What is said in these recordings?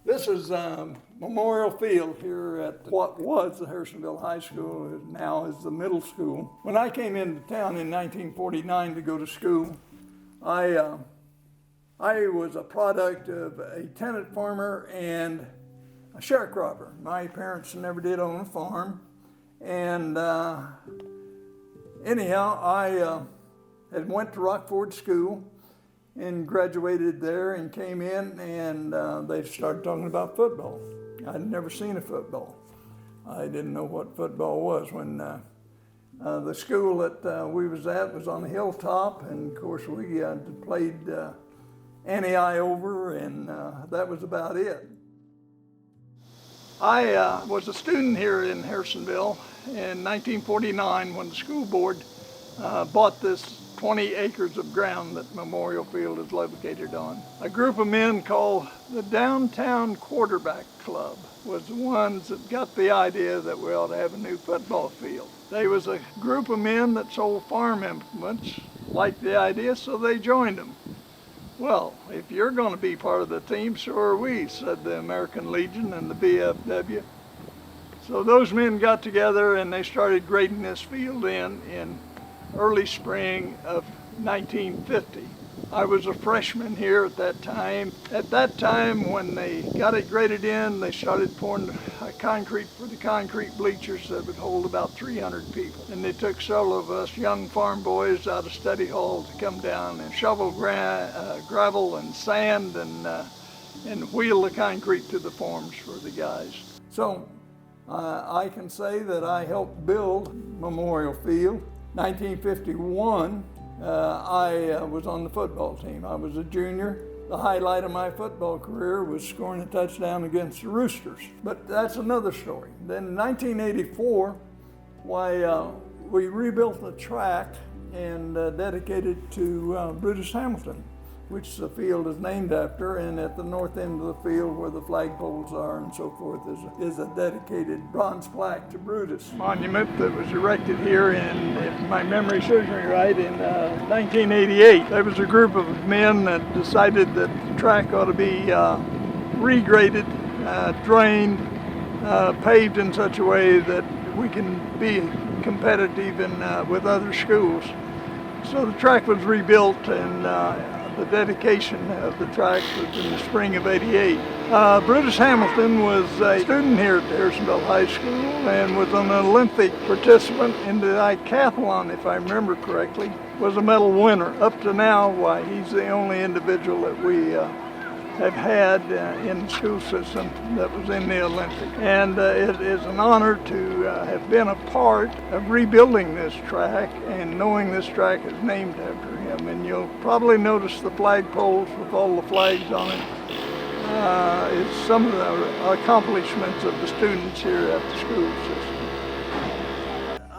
This is Memorial Field here at what was the Harrisonville High School, now is the middle school. When I came into town in 1949 to go to school, I was a product of a tenant farmer and a sharecropper. My parents never did own a farm, and anyhow, I had went to Rockford School and graduated there and came in, and they started talking about football. I'd never seen a football. I didn't know what football was. When the school that we was at was on a hilltop, and of course we played Annie-I over, and that was about it. I was a student here in Harrisonville in 1949 when the school board bought this 20 acres of ground that Memorial Field is located on. A group of men called the Downtown Quarterback Club was the ones that got the idea that we ought to have a new football field. They was a group of men that sold farm implements, liked the idea, so they joined them. Well, if you're going to be part of the team, so are we, said the American Legion and the BFW. So those men got together and they started grading this field in early spring of 1950. I was a freshman here at that time. At that time, when they got it graded in, they started pouring concrete for the concrete bleachers that would hold about 300 people. And they took several of us young farm boys out of study hall to come down and shovel gravel and sand and wheel the concrete to the forms for the guys. So I can say that I helped build Memorial Field. 1951, I was on the football team. I was a junior. The highlight of my football career was scoring a touchdown against the Roosters. But that's another story. Then in 1984, we rebuilt the track and dedicated it to Brutus Hamilton, which the field is named after, and at the north end of the field where the flagpoles are and so forth is a dedicated bronze plaque to Brutus. Monument that was erected here in, if my memory serves me right, in 1988. There was a group of men that decided that the track ought to be regraded, drained, paved in such a way that we can be competitive with other schools. So the track was rebuilt, and the dedication of the track was in the spring of '88. Brutus Hamilton was a student here at the Harrisonville High School and was an Olympic participant in the decathlon, if I remember correctly, was a medal winner. Up to now, he's the only individual that we have had in the school system that was in the Olympics. And it is an honor to have been a part of rebuilding this track and knowing this track is named after him. And you'll probably notice the flagpoles with all the flags on it. It's some of the accomplishments of the students here at the school system.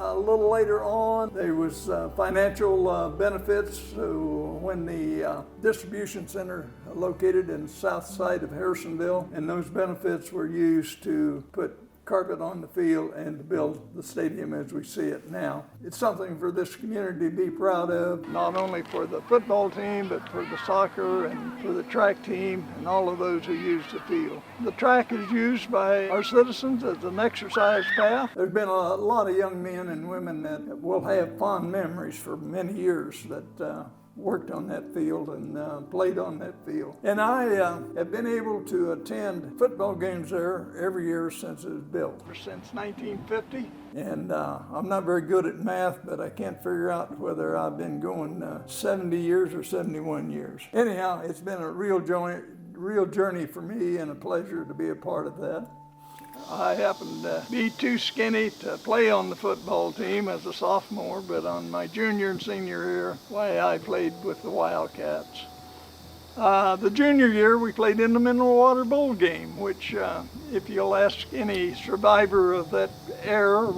A little later on, there was financial benefits. So when the distribution center located in the south side of Harrisonville, and those benefits were used to put carpet on the field and to build the stadium as we see it now. It's something for this community to be proud of, not only for the football team, but for the soccer and for the track team and all of those who use the field. The track is used by our citizens as an exercise path. There's been a lot of young men and women that will have fond memories for many years that worked on that field and played on that field. And I have been able to attend football games there every year since it was built. Since 1950. And I'm not very good at math, but I can't figure out whether I've been going 70 years or 71 years. Anyhow, it's been a real journey for me and a pleasure to be a part of that. I happened to be too skinny to play on the football team as a sophomore, but on my junior and senior year, I played with the Wildcats. The junior year, we played in the Mineral Water Bowl game, which, if you'll ask any survivor of that era,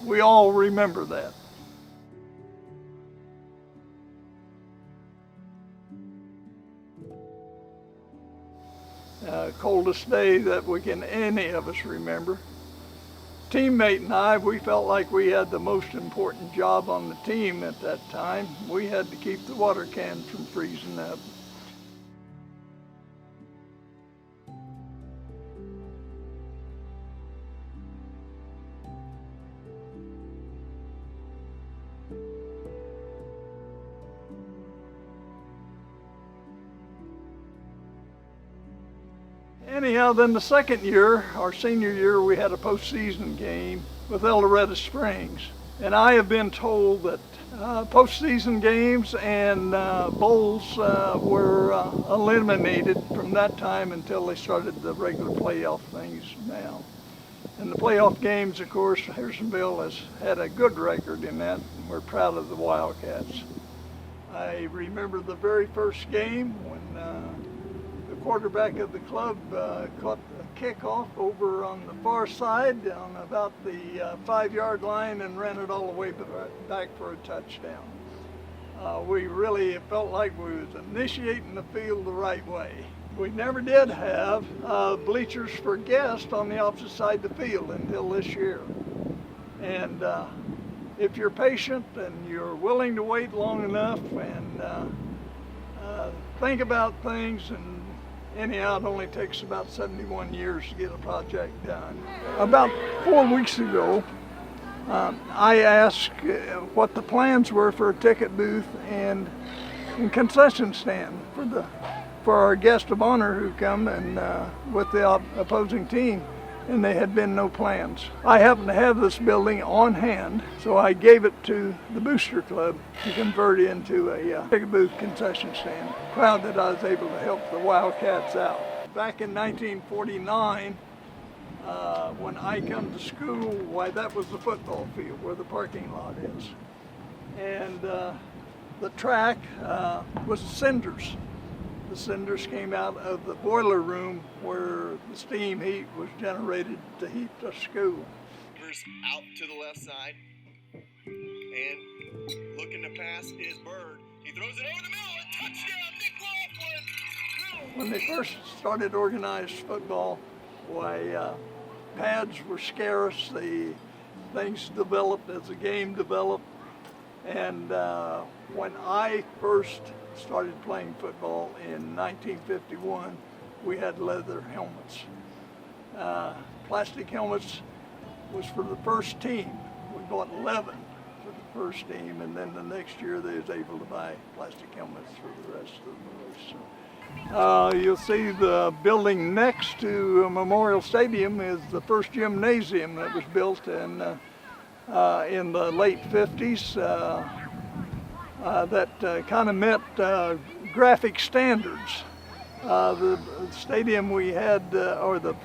we all remember that. Coldest day that any of us remember. Teammate and I, we felt like we had the most important job on the team at that time. We had to keep the water cans from freezing up. Anyhow, then the second year, our senior year, we had a postseason game with Eldorado Springs. And I have been told that postseason games and bowls were eliminated from that time until they started the regular playoff things now. And the playoff games, of course, Harrisonville has had a good record in that, and we're proud of the Wildcats. I remember the very first game when the quarterback of the club caught a kickoff over on the far side on about the 5-yard line and ran it all the way back for a touchdown. We really felt like we was initiating the field the right way. We never did have bleachers for guests on the opposite side of the field until this year. And if you're patient and you're willing to wait long enough and think about things, and anyhow, it only takes about 71 years to get a project done. About 4 weeks ago, I asked what the plans were for a ticket booth and concession stand for our guest of honor who come and with the opposing team, and there had been no plans. I happen to have this building on hand, so I gave it to the Booster Club to convert into a ticket booth concession stand. Proud that I was able to help the Wildcats out. Back in 1949, when I come to school, why, that was the football field where the parking lot is. And the track was cinders. The cinders came out of the boiler room where the steam heat was generated to heat the school. Out to the left side, and looking to pass is Bird. He throws it over the middle, and touchdown, Nick Laughlin! When they first started organized football, why, pads were scarce. Things developed as the game developed, and when I first started playing football in 1951, we had leather helmets. Plastic helmets was for the first team. We bought 11 for the first team, and then the next year they was able to buy plastic helmets for the rest of the boys. So, you'll see the building next to Memorial Stadium is the first gymnasium that was built in the late 50s. That kind of met graphic standards. The stadium we had, or the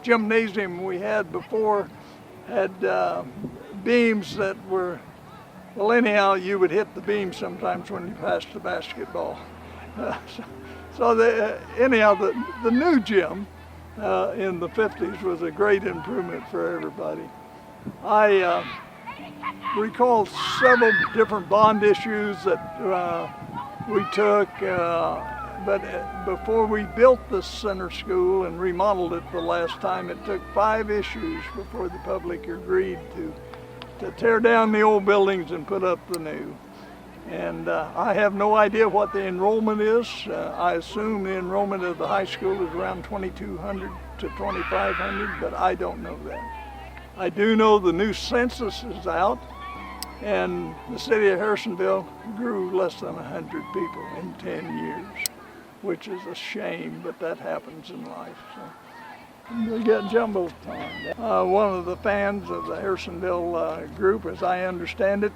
gymnasium we had before, had beams that were, well, anyhow, you would hit the beam sometimes when you passed the basketball. Anyhow, the new gym in the 50s was a great improvement for everybody. I recall several different bond issues that we took, but before we built the center school and remodeled it the last time, it took 5 issues before the public agreed to tear down the old buildings and put up the new. And I have no idea what the enrollment is. I assume the enrollment of the high school is around 2,200 to 2,500, but I don't know that. I do know the new census is out, and the city of Harrisonville grew less than 100 people in 10 years, which is a shame, but that happens in life. So we get jumbo time. One of the fans of the Harrisonville group, as I understand it,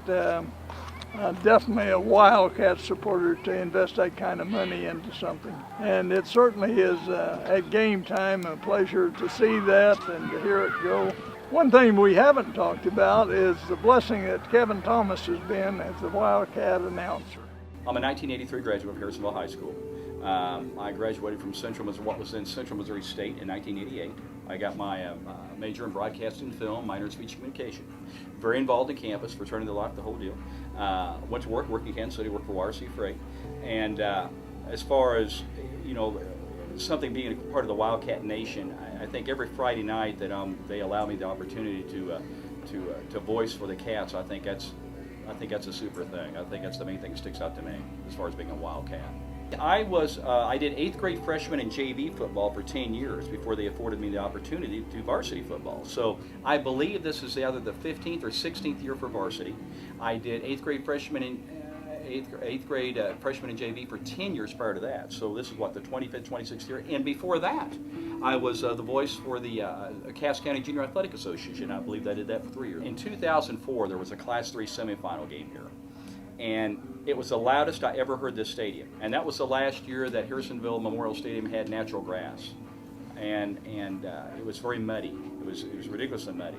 definitely a Wildcat supporter to invest that kind of money into something. And it certainly is, at game time, a pleasure to see that and to hear it go. One thing we haven't talked about is the blessing that Kevin Thomas has been as the Wildcat announcer. I'm a 1983 graduate of Harrisonville High School. I graduated from what was then Central Missouri State in 1988. I got my major in broadcasting and film, minor in speech communication. Very involved in campus, fraternity life, the whole deal. Went to work in Kansas City, worked for YRC Freight. And as far as, something being a part of the Wildcat Nation, I think every Friday night that they allow me the opportunity to voice for the Cats, I think that's a super thing. I think that's the main thing that sticks out to me as far as being a Wildcat. I did 8th grade freshman and JV football for 10 years before they afforded me the opportunity to do varsity football. So I believe this is either the 15th or 16th year for varsity. I did 8th grade freshman and JV for 10 years prior to that. So this is what, the 25th, 26th year. And before that, I was the voice for the Cass County Junior Athletic Association. I believe I did that for 3 years. In 2004, there was a Class 3 semifinal game here. And it was the loudest I ever heard this stadium. And that was the last year that Harrisonville Memorial Stadium had natural grass. And it was very muddy. It was ridiculously muddy.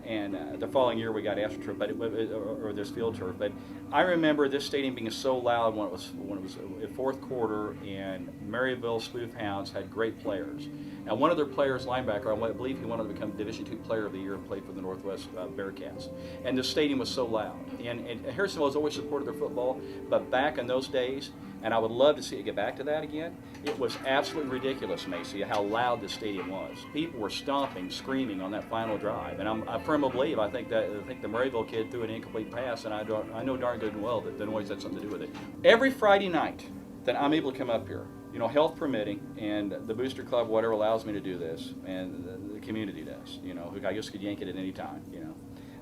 And the following year we got AstroTurf, or this field turf. But I remember this stadium being so loud when it was in fourth quarter, and Maryville Sleuth Hounds had great players. And one of their players, linebacker, I believe he wanted to become Division II Player of the Year and played for the Northwest Bearcats. And the stadium was so loud. And Harrisonville has always supported their football, but back in those days, and I would love to see it get back to that again, it was absolutely ridiculous, Macy, how loud the stadium was. People were stomping, screaming on that final drive. And I firmly believe, I think the Maryville kid threw an incomplete pass, and I know darn good and well that the noise had something to do with it. Every Friday night that I'm able to come up here, health permitting, and the Booster Club, whatever, allows me to do this, and the community does, I just could yank it at any time,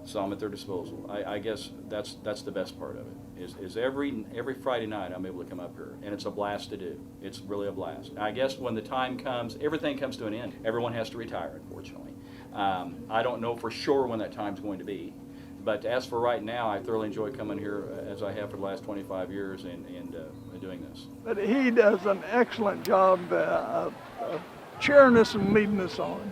So I'm at their disposal. I guess that's the best part of it, is every Friday night I'm able to come up here, and it's a blast to do. It's really a blast. I guess when the time comes, everything comes to an end. Everyone has to retire, unfortunately. I don't know for sure when that time's going to be, but as for right now, I thoroughly enjoy coming here as I have for the last 25 years and doing this. But he does an excellent job of cheering us and leading us on.